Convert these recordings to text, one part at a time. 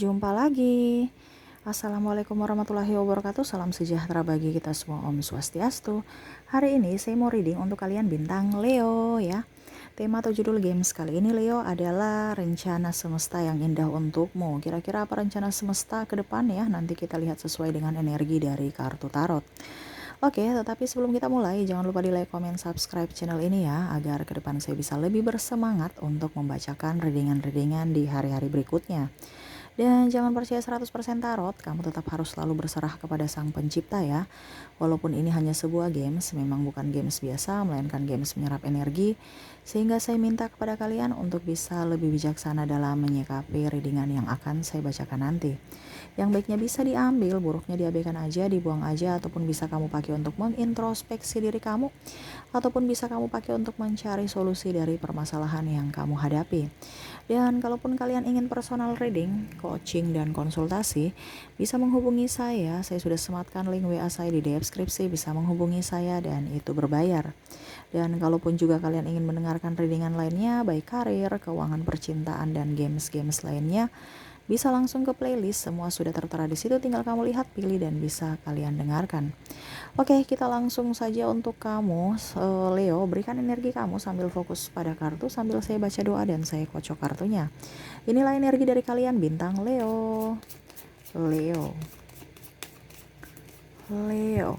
jumpa lagi. Assalamualaikum warahmatullahi wabarakatuh. Salam sejahtera bagi kita semua. Om Swastiastu. Hari ini saya mau reading untuk kalian bintang Leo ya. Tema atau judul games kali ini Leo adalah rencana semesta yang indah untukmu. Kira-kira apa rencana semesta ke depan ya? Nanti kita lihat sesuai dengan energi dari kartu tarot. Oke, tetapi sebelum kita mulai, jangan lupa di like, comment, subscribe channel ini ya, agar ke depan saya bisa lebih bersemangat untuk membacakan readingan-readingan di hari-hari berikutnya. Dan jangan percaya 100% tarot, kamu tetap harus selalu berserah kepada sang pencipta ya. Walaupun ini hanya sebuah games, memang bukan games biasa, melainkan games menyerap energi. Sehingga saya minta kepada kalian untuk bisa lebih bijaksana dalam menyikapi readingan yang akan saya bacakan nanti. Yang baiknya bisa diambil, buruknya diabaikan aja, dibuang aja, ataupun bisa kamu pakai untuk mengintrospeksi diri kamu, ataupun bisa kamu pakai untuk mencari solusi dari permasalahan yang kamu hadapi. Dan kalaupun kalian ingin personal reading, coaching, dan konsultasi, bisa menghubungi saya. Saya sudah sematkan link WA saya di deskripsi, bisa menghubungi saya dan itu berbayar. Dan kalaupun juga kalian ingin mendengarkan readingan lainnya, baik karir, keuangan, percintaan, dan games-games lainnya, bisa langsung ke playlist, semua sudah tertera di situ, tinggal kamu lihat, pilih, dan bisa kalian dengarkan. Oke, kita langsung saja untuk kamu, Leo, berikan energi kamu sambil fokus pada kartu, sambil saya baca doa dan saya kocok kartunya. Inilah energi dari kalian, bintang Leo. Leo. Leo.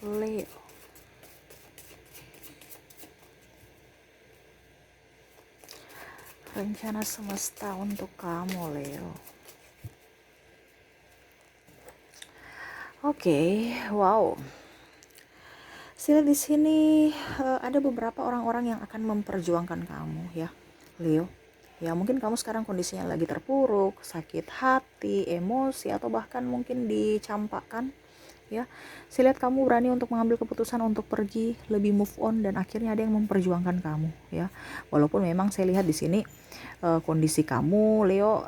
Leo. Rencana semesta untuk kamu, Leo. Oke, wow. Saya lihat di sini ada beberapa orang-orang yang akan memperjuangkan kamu ya, Leo. Ya mungkin kamu sekarang kondisinya lagi terpuruk, sakit hati, emosi, atau bahkan mungkin dicampakkan ya. Saya lihat kamu berani untuk mengambil keputusan untuk pergi, lebih move on, dan akhirnya ada yang memperjuangkan kamu ya. Walaupun memang saya lihat di sini kondisi kamu, Leo,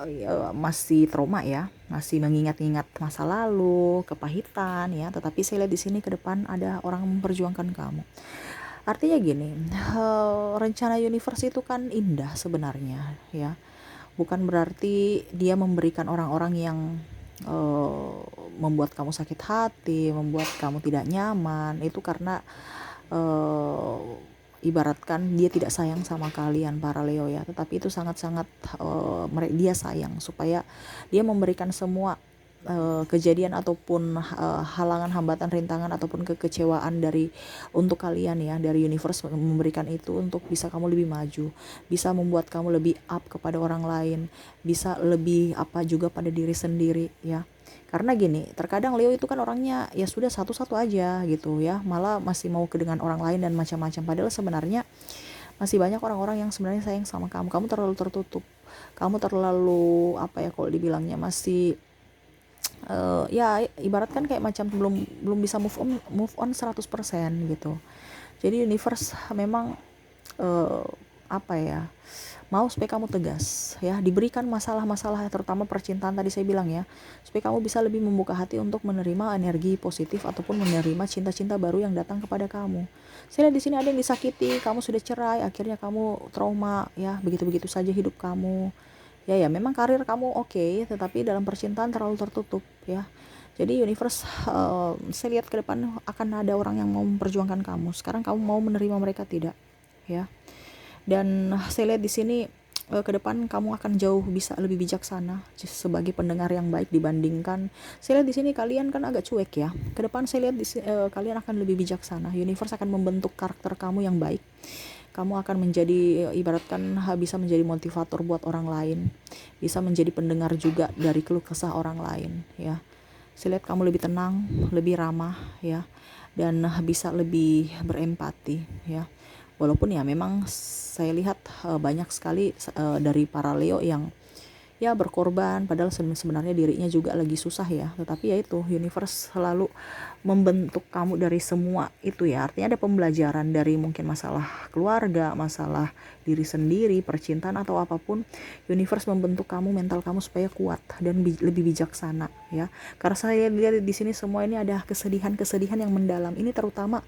masih trauma ya, masih mengingat-ingat masa lalu, kepahitan ya, tetapi saya lihat di sini ke depan ada orang memperjuangkan kamu. Artinya gini, rencana universe itu kan indah sebenarnya ya. Bukan berarti dia memberikan orang-orang yang membuat kamu sakit hati, membuat kamu tidak nyaman, itu karena ibaratkan dia tidak sayang sama kalian para Leo ya, tetapi itu sangat-sangat dia sayang, supaya dia memberikan semua kejadian ataupun halangan, hambatan, rintangan, ataupun kekecewaan dari untuk kalian ya, dari universe memberikan itu untuk bisa kamu lebih maju, bisa membuat kamu lebih up kepada orang lain, bisa lebih apa juga pada diri sendiri ya. Karena gini, terkadang Leo itu kan orangnya ya sudah satu-satu aja gitu ya, malah masih mau dengan orang lain dan macam-macam, padahal sebenarnya masih banyak orang-orang yang sebenarnya sayang sama kamu. Kamu terlalu tertutup, kamu terlalu apa ya, kalau dibilangnya masih ya ibaratkan kayak macam belum bisa move on 100% gitu. Jadi universe memang apa ya, mau supaya kamu tegas ya, diberikan masalah-masalah terutama percintaan tadi saya bilang ya, supaya kamu bisa lebih membuka hati untuk menerima energi positif ataupun menerima cinta-cinta baru yang datang kepada kamu. Saya lihat di sini ada yang disakiti, kamu sudah cerai, akhirnya kamu trauma ya, begitu-begitu saja hidup kamu. Ya memang karir kamu oke, tetapi dalam percintaan terlalu tertutup ya. Jadi universe saya lihat ke depan akan ada orang yang mau memperjuangkan kamu. Sekarang kamu mau menerima mereka tidak ya. Dan saya lihat di sini ke depan kamu akan jauh bisa lebih bijaksana sebagai pendengar yang baik dibandingkan. Saya lihat di sini kalian kan agak cuek ya. Ke depan saya lihat kalian akan lebih bijaksana. Universe akan membentuk karakter kamu yang baik. Kamu akan menjadi ibaratkan bisa menjadi motivator buat orang lain, bisa menjadi pendengar juga dari keluh kesah orang lain ya. Saya lihat kamu lebih tenang, lebih ramah ya, dan bisa lebih berempati ya. Walaupun ya memang saya lihat banyak sekali dari para Leo yang ya berkorban, padahal sebenarnya dirinya juga lagi susah ya. Tetapi ya itu, universe selalu membentuk kamu dari semua itu ya. Artinya ada pembelajaran dari mungkin masalah keluarga, masalah diri sendiri, percintaan atau apapun. Universe membentuk kamu, mental kamu supaya kuat dan lebih bijaksana ya. Karena saya lihat di sini semua ini ada kesedihan-kesedihan yang mendalam. Ini terutama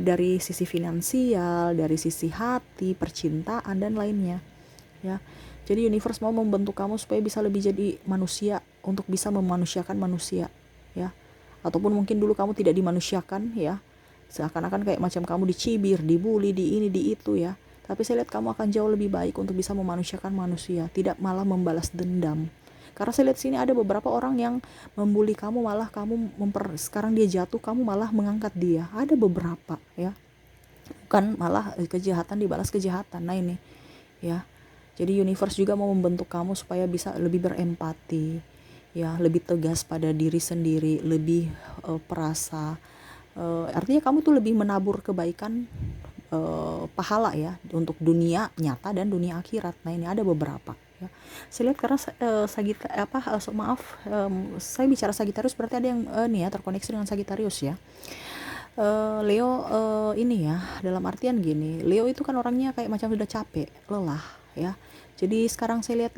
dari sisi finansial, dari sisi hati, percintaan dan lainnya ya. Jadi universe mau membentuk kamu supaya bisa lebih jadi manusia, untuk bisa memanusiakan manusia ya. Ataupun mungkin dulu kamu tidak dimanusiakan ya, seakan-akan kayak macam kamu dicibir, dibully, di ini di itu ya. Tapi saya lihat kamu akan jauh lebih baik untuk bisa memanusiakan manusia, tidak malah membalas dendam. Karena saya lihat sini ada beberapa orang yang membuli kamu, malah kamu sekarang dia jatuh, kamu malah mengangkat dia. Ada beberapa ya, bukan malah kejahatan dibalas kejahatan. Nah ini ya, jadi universe juga mau membentuk kamu supaya bisa lebih berempati ya, lebih tegas pada diri sendiri, lebih perasa. Artinya kamu tuh lebih menabur kebaikan, pahala ya, untuk dunia nyata dan dunia akhirat. Nah ini ada beberapa ya. Saya lihat karena saya bicara Sagittarius, berarti ada yang nih ya, terkoneksi dengan Sagittarius ya. Leo ini ya, dalam artian gini, Leo itu kan orangnya kayak macam sudah capek, lelah ya. Jadi sekarang saya lihat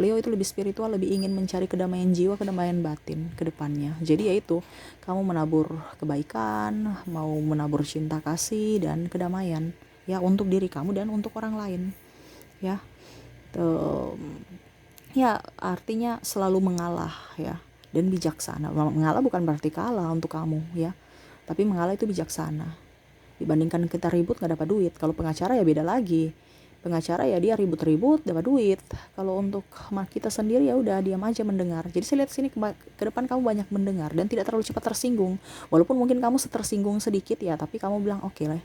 Leo itu lebih spiritual, lebih ingin mencari kedamaian jiwa, kedamaian batin ke depannya. Jadi yaitu kamu menabur kebaikan, mau menabur cinta kasih dan kedamaian ya, untuk diri kamu dan untuk orang lain ya. Ya artinya selalu mengalah ya, dan bijaksana. Mengalah bukan berarti kalah untuk kamu ya, tapi mengalah itu bijaksana. Dibandingkan kita ribut nggak dapat duit. Kalau pengacara ya beda lagi. Pengacara ya dia ribut-ribut dapat duit. Kalau untuk kita sendiri ya udah diam aja mendengar. Jadi saya lihat sini ke depan kamu banyak mendengar dan tidak terlalu cepat tersinggung. Walaupun mungkin kamu tersinggung sedikit ya, tapi kamu bilang oke lah,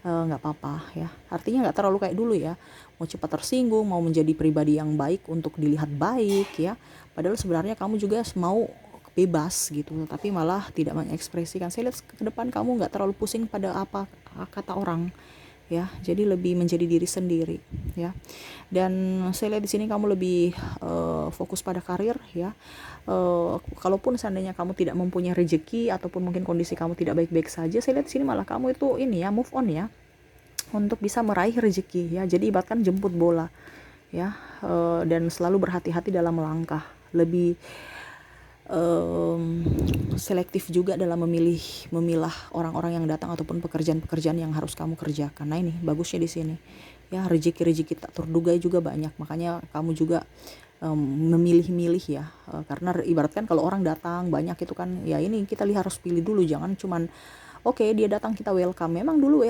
nggak apa-apa ya. Artinya nggak terlalu kayak dulu ya, mau cepat tersinggung, mau menjadi pribadi yang baik untuk dilihat baik ya. Padahal sebenarnya kamu juga mau bebas gitu, tapi malah tidak mengekspresikan. Saya lihat ke depan kamu nggak terlalu pusing pada apa kata orang ya, jadi lebih menjadi diri sendiri ya. Dan saya lihat di sini kamu lebih fokus pada karir ya. Kalaupun seandainya kamu tidak mempunyai rezeki ataupun mungkin kondisi kamu tidak baik-baik saja, saya lihat di sini malah kamu itu ini ya, move on ya, untuk bisa meraih rezeki ya. Jadi ibaratkan jemput bola ya, dan selalu berhati-hati dalam melangkah, lebih selektif juga dalam memilah orang-orang yang datang ataupun pekerjaan-pekerjaan yang harus kamu kerjakan. Nah ini bagusnya di sini ya, rezeki-rezeki tak terduga juga banyak, makanya kamu juga memilih-milih ya, karena ibaratkan kalau orang datang banyak itu kan ya, ini kita harus pilih dulu, jangan cuman oke, dia datang kita welcome. Memang dulu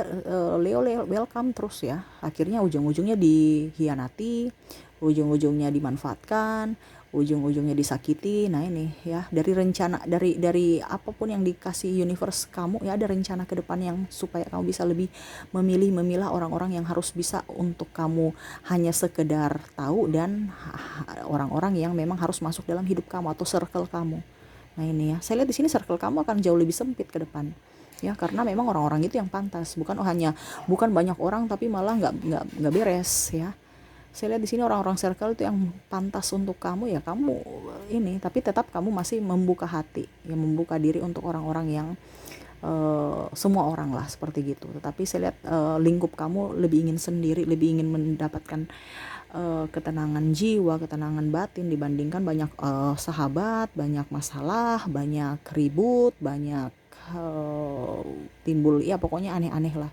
Leo welcome terus ya, akhirnya ujung-ujungnya dihianati, ujung-ujungnya dimanfaatkan, ujung-ujungnya disakiti. Nah ini ya, dari rencana, dari apapun yang dikasih universe kamu ya, ada rencana ke depan yang supaya kamu bisa lebih memilah orang-orang yang harus bisa untuk kamu hanya sekedar tahu, dan orang-orang yang memang harus masuk dalam hidup kamu atau circle kamu. Nah ini ya, saya lihat di sini circle kamu akan jauh lebih sempit ke depan ya, karena memang orang-orang itu yang pantas, bukan banyak orang tapi malah nggak beres ya. Saya lihat di sini orang-orang circle itu yang pantas untuk kamu ya, kamu ini, tapi tetap kamu masih membuka hati ya, membuka diri untuk orang-orang yang semua orang lah seperti gitu. Tetapi saya lihat lingkup kamu lebih ingin sendiri, lebih ingin mendapatkan ketenangan jiwa, ketenangan batin, dibandingkan banyak sahabat, banyak masalah, banyak ribut, banyak timbul ya, pokoknya aneh-aneh lah.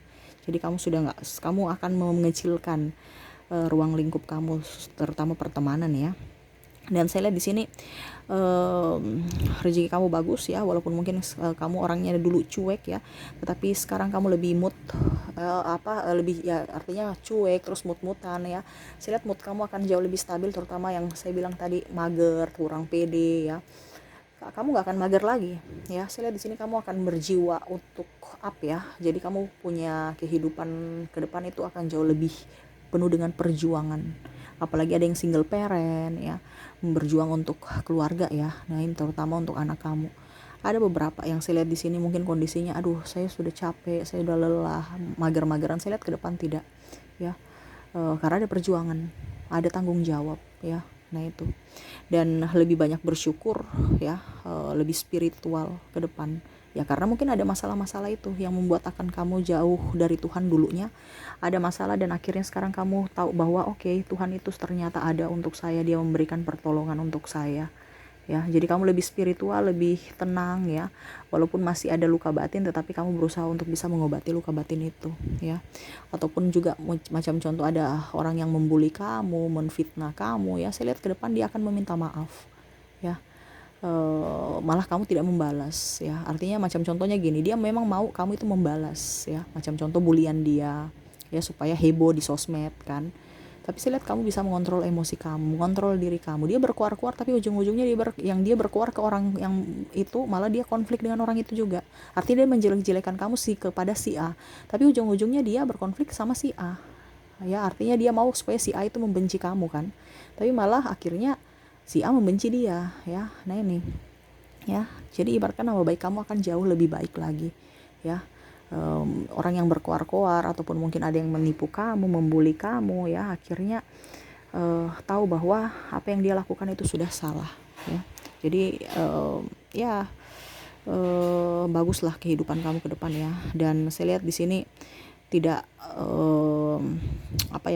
Jadi kamu akan mengecilkan ruang lingkup kamu, terutama pertemanan ya. Dan saya lihat di sini rezeki kamu bagus ya, walaupun mungkin kamu orangnya dulu cuek ya, tetapi sekarang kamu lebih mood lebih ya, artinya cuek terus mood-moodan ya. Saya lihat mood kamu akan jauh lebih stabil, terutama yang saya bilang tadi, mager, kurang pede ya. Kamu nggak akan mager lagi ya. Saya lihat di sini kamu akan berjiwa untuk up ya. Jadi kamu punya kehidupan ke depan itu akan jauh lebih penuh dengan perjuangan. Apalagi ada yang single parent ya, berjuang untuk keluarga ya. Nah ini terutama untuk anak kamu. Ada beberapa yang saya lihat di sini mungkin kondisinya, aduh saya sudah capek, saya sudah lelah, mager-mageran. Saya lihat ke depan tidak ya, karena ada perjuangan, ada tanggung jawab ya. Nah itu, dan lebih banyak bersyukur ya, lebih spiritual ke depan ya, karena mungkin ada masalah-masalah itu yang membuat akan kamu jauh dari Tuhan. Dulunya ada masalah dan akhirnya sekarang kamu tahu bahwa oke, Tuhan itu ternyata ada untuk saya, dia memberikan pertolongan untuk saya ya. Jadi kamu lebih spiritual, lebih tenang ya, walaupun masih ada luka batin, tetapi kamu berusaha untuk bisa mengobati luka batin itu ya. Ataupun juga macam contoh, ada orang yang membuli kamu, menfitnah kamu ya, saya lihat ke depan dia akan meminta maaf ya. Malah kamu tidak membalas ya, artinya macam contohnya gini, dia memang mau kamu itu membalas ya, macam contoh bulian dia ya, supaya heboh di sosmed kan. Tapi saya lihat kamu bisa mengontrol emosi kamu, mengontrol diri kamu. Dia berkuar-kuar, tapi ujung-ujungnya yang dia berkuar ke orang yang itu, malah dia konflik dengan orang itu juga. Artinya dia menjelek-jelekan kamu kepada si A, tapi ujung-ujungnya dia berkonflik sama si A ya. Artinya dia mau supaya si A itu membenci kamu kan, tapi malah akhirnya si A membenci dia ya. Nah ini ya, jadi ibaratkan nama baik kamu akan jauh lebih baik lagi ya. Orang yang berkoar-koar ataupun mungkin ada yang menipu kamu, membuli kamu ya, akhirnya tahu bahwa apa yang dia lakukan itu sudah salah ya. Jadi ya, baguslah kehidupan kamu ke depan ya. Dan saya lihat di sini tidak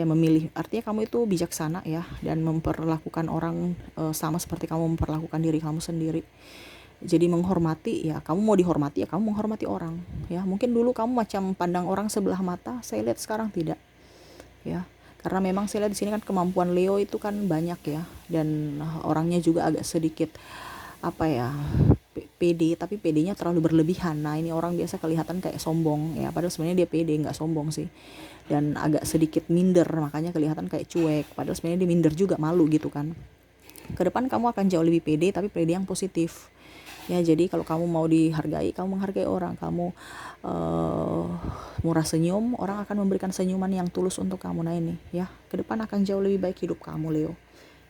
memilih, artinya kamu itu bijaksana ya, dan memperlakukan orang sama seperti kamu memperlakukan diri kamu sendiri. Jadi menghormati ya, kamu mau dihormati ya, kamu menghormati orang ya. Mungkin dulu kamu macam pandang orang sebelah mata, saya lihat sekarang tidak ya, karena memang saya lihat di sini kan kemampuan Leo itu kan banyak ya, dan orangnya juga agak sedikit pede, tapi pedenya terlalu berlebihan. Nah ini orang biasa kelihatan kayak sombong ya, padahal sebenarnya dia pede, nggak sombong sih, dan agak sedikit minder, makanya kelihatan kayak cuek, padahal sebenarnya dia minder juga, malu gitu kan. Ke depan kamu akan jauh lebih pede, tapi pede yang positif ya. Jadi kalau kamu mau dihargai, kamu menghargai orang. Kamu murah senyum, orang akan memberikan senyuman yang tulus untuk kamu. Nah ini ya, ke depan akan jauh lebih baik hidup kamu Leo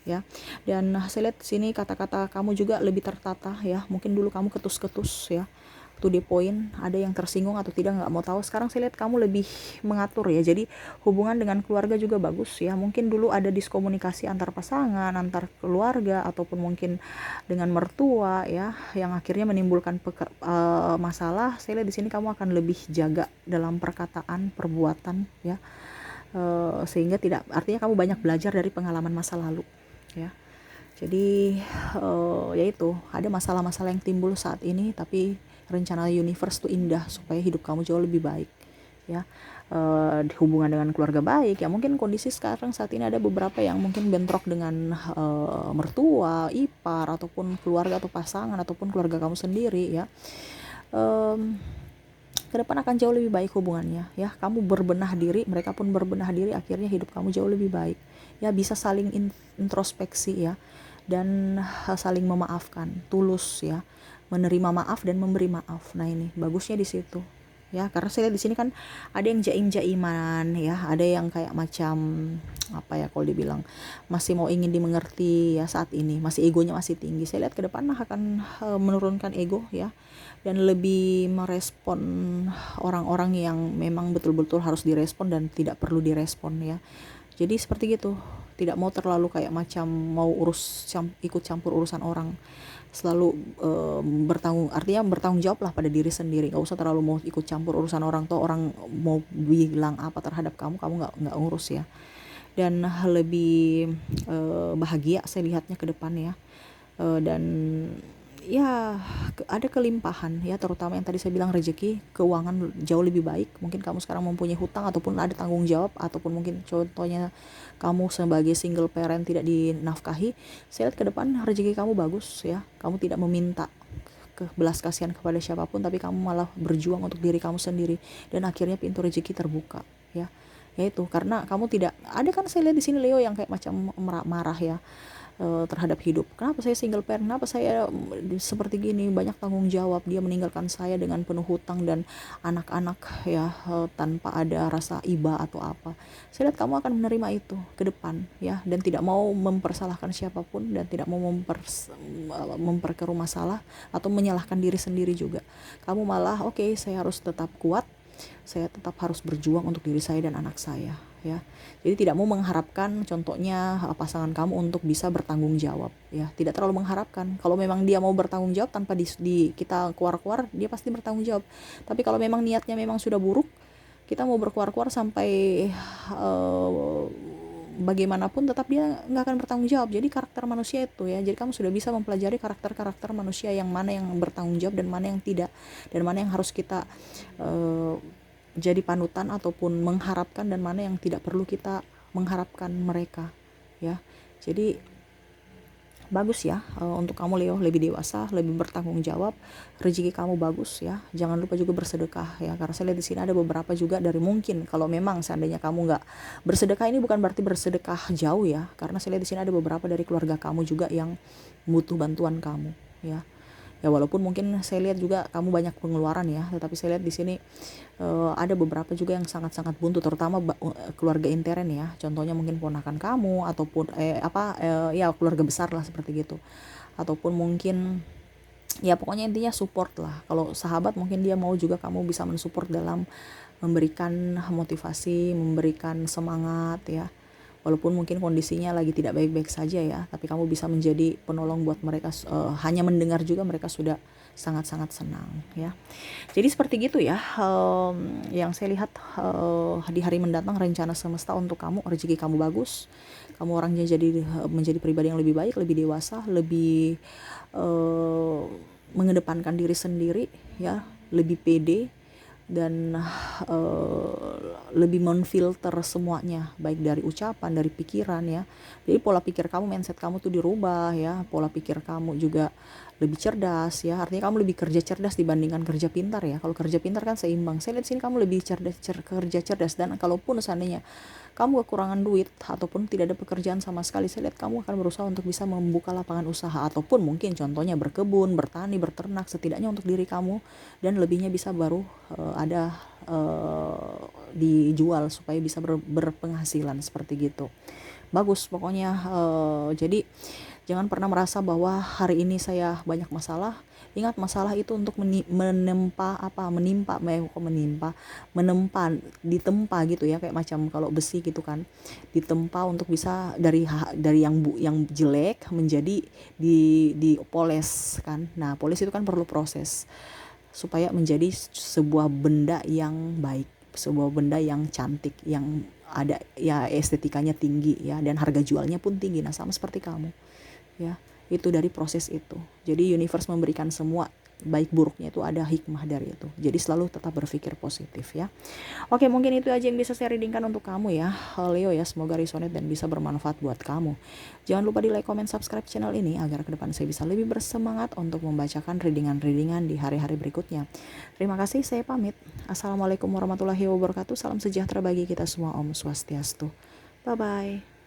ya. Dan saya lihat sini kata-kata kamu juga lebih tertata ya. Mungkin dulu kamu ketus-ketus ya, to the point, ada yang tersinggung atau tidak nggak mau tahu. Sekarang saya lihat kamu lebih mengatur ya. Jadi hubungan dengan keluarga juga bagus ya. Mungkin dulu ada diskomunikasi antar pasangan, antar keluarga, ataupun mungkin dengan mertua ya, yang akhirnya menimbulkan masalah. Saya lihat di sini kamu akan lebih jaga dalam perkataan, perbuatan ya, sehingga tidak, artinya kamu banyak belajar dari pengalaman masa lalu ya. Jadi yaitu ada masalah-masalah yang timbul saat ini, tapi rencana universe tuh indah supaya hidup kamu jauh lebih baik ya. Hubungan dengan keluarga baik ya, mungkin kondisi sekarang saat ini ada beberapa yang mungkin bentrok dengan mertua, ipar, ataupun keluarga atau pasangan, ataupun keluarga kamu sendiri ya. Ke depan akan jauh lebih baik hubungannya ya. Kamu berbenah diri, mereka pun berbenah diri, akhirnya hidup kamu jauh lebih baik ya. Bisa saling introspeksi ya, dan saling memaafkan, tulus ya, menerima maaf dan memberi maaf. Nah ini bagusnya di situ ya, karena saya lihat di sini kan ada yang jaim-jaiman ya, ada yang kayak macam kalau dibilang masih mau ingin dimengerti ya, saat ini masih egonya masih tinggi. Saya lihat ke depan akan menurunkan ego ya, dan lebih merespon orang-orang yang memang betul-betul harus direspon dan tidak perlu direspon ya. Jadi seperti gitu, tidak mau terlalu kayak macam mau ikut campur urusan orang, selalu artinya bertanggung jawab lah pada diri sendiri. Gak usah terlalu mau ikut campur urusan orang, tuh orang mau bilang apa terhadap kamu nggak ngurus ya. Dan lebih bahagia saya lihatnya ke depan ya. Dan ya ada kelimpahan ya, terutama yang tadi saya bilang rezeki, keuangan jauh lebih baik. Mungkin kamu sekarang mempunyai hutang ataupun ada tanggung jawab, ataupun mungkin contohnya kamu sebagai single parent tidak dinafkahi. Saya lihat ke depan rezeki kamu bagus ya. Kamu tidak meminta belas kasihan kepada siapapun, tapi kamu malah berjuang untuk diri kamu sendiri, dan akhirnya pintu rezeki terbuka ya. Yaitu karena kamu tidak ada, kan saya lihat di sini Leo yang kayak macam marah ya terhadap hidup. Kenapa saya single parent? Kenapa saya seperti gini? Banyak tanggung jawab. Dia meninggalkan saya dengan penuh hutang dan anak-anak ya, tanpa ada rasa iba atau apa. Saya lihat kamu akan menerima itu ke depan ya, dan tidak mau mempersalahkan siapapun, dan tidak mau memperkeruh masalah atau menyalahkan diri sendiri juga. Kamu malah oke, saya harus tetap kuat. Saya tetap harus berjuang untuk diri saya dan anak saya ya. Jadi tidak mau mengharapkan contohnya pasangan kamu untuk bisa bertanggung jawab, ya. Tidak terlalu mengharapkan. Kalau memang dia mau bertanggung jawab tanpa kita keluar-keluar, dia pasti bertanggung jawab. Tapi kalau memang niatnya memang sudah buruk, kita mau berkuar-kuar sampai uh, bagaimanapun tetap dia nggak akan bertanggung jawab. Jadi karakter manusia itu, ya, jadi kamu sudah bisa mempelajari karakter-karakter manusia yang mana yang bertanggung jawab dan mana yang tidak, dan mana yang harus kita uh, jadi panutan ataupun mengharapkan, dan mana yang tidak perlu kita mengharapkan mereka, ya. Jadi bagus ya, untuk kamu Leo, lebih dewasa, lebih bertanggung jawab, rezeki kamu bagus ya. Jangan lupa juga bersedekah ya, karena saya lihat di sini ada beberapa juga dari, mungkin kalau memang seandainya kamu nggak bersedekah, ini bukan berarti bersedekah jauh ya, karena saya lihat di sini ada beberapa dari keluarga kamu juga yang butuh bantuan kamu, ya. Ya walaupun mungkin saya lihat juga kamu banyak pengeluaran ya, tetapi saya lihat di sini ada beberapa juga yang sangat-sangat buntu, terutama keluarga intern ya. Contohnya mungkin ponakan kamu ataupun ya keluarga besar lah seperti gitu. Ataupun mungkin ya pokoknya intinya support lah. Kalau sahabat mungkin dia mau juga kamu bisa mensupport dalam memberikan motivasi, memberikan semangat ya. Walaupun mungkin kondisinya lagi tidak baik-baik saja ya, tapi kamu bisa menjadi penolong buat mereka. Hanya mendengar juga mereka sudah sangat-sangat senang ya. Jadi seperti gitu ya, yang saya lihat di hari mendatang, rencana semesta untuk kamu, rezeki kamu bagus, kamu orangnya jadi menjadi pribadi yang lebih baik, lebih dewasa, lebih mengedepankan diri sendiri ya, lebih pede, dan lebih menfilter semuanya, baik dari ucapan, dari pikiran ya. Jadi pola pikir kamu, mindset kamu tuh dirubah ya, pola pikir kamu juga lebih cerdas ya. Artinya kamu lebih kerja cerdas dibandingkan kerja pintar ya. Kalau kerja pintar kan seimbang. Saya lihat sini kamu lebih cerdas, kerja cerdas, dan kalaupun seandainya kamu kekurangan duit ataupun tidak ada pekerjaan sama sekali, saya lihat kamu akan berusaha untuk bisa membuka lapangan usaha, ataupun mungkin contohnya berkebun, bertani, berternak, setidaknya untuk diri kamu, dan lebihnya bisa baru ada dijual supaya bisa berpenghasilan seperti gitu. Bagus pokoknya. Jadi jangan pernah merasa bahwa hari ini saya banyak masalah. Ingat, masalah itu untuk menempa, ditempa gitu ya, kayak macam kalau besi gitu kan, ditempa untuk bisa dari yang jelek menjadi dipoles kan. Nah, poles itu kan perlu proses supaya menjadi sebuah benda yang baik, sebuah benda yang cantik, yang ada ya estetikanya tinggi ya, dan harga jualnya pun tinggi. Nah, sama seperti kamu ya, itu dari proses itu. Jadi universe memberikan semua, baik buruknya itu ada hikmah dari itu. Jadi selalu tetap berpikir positif ya. Oke, mungkin itu aja yang bisa saya readingkan untuk kamu ya, Leo ya. Semoga resonate dan bisa bermanfaat buat kamu. Jangan lupa di like, comment, subscribe channel ini agar ke depan saya bisa lebih bersemangat untuk membacakan readingan-readingan di hari-hari berikutnya. Terima kasih, saya pamit. Assalamualaikum warahmatullahi wabarakatuh. Salam sejahtera bagi kita semua. Om Swastiastu. Bye bye.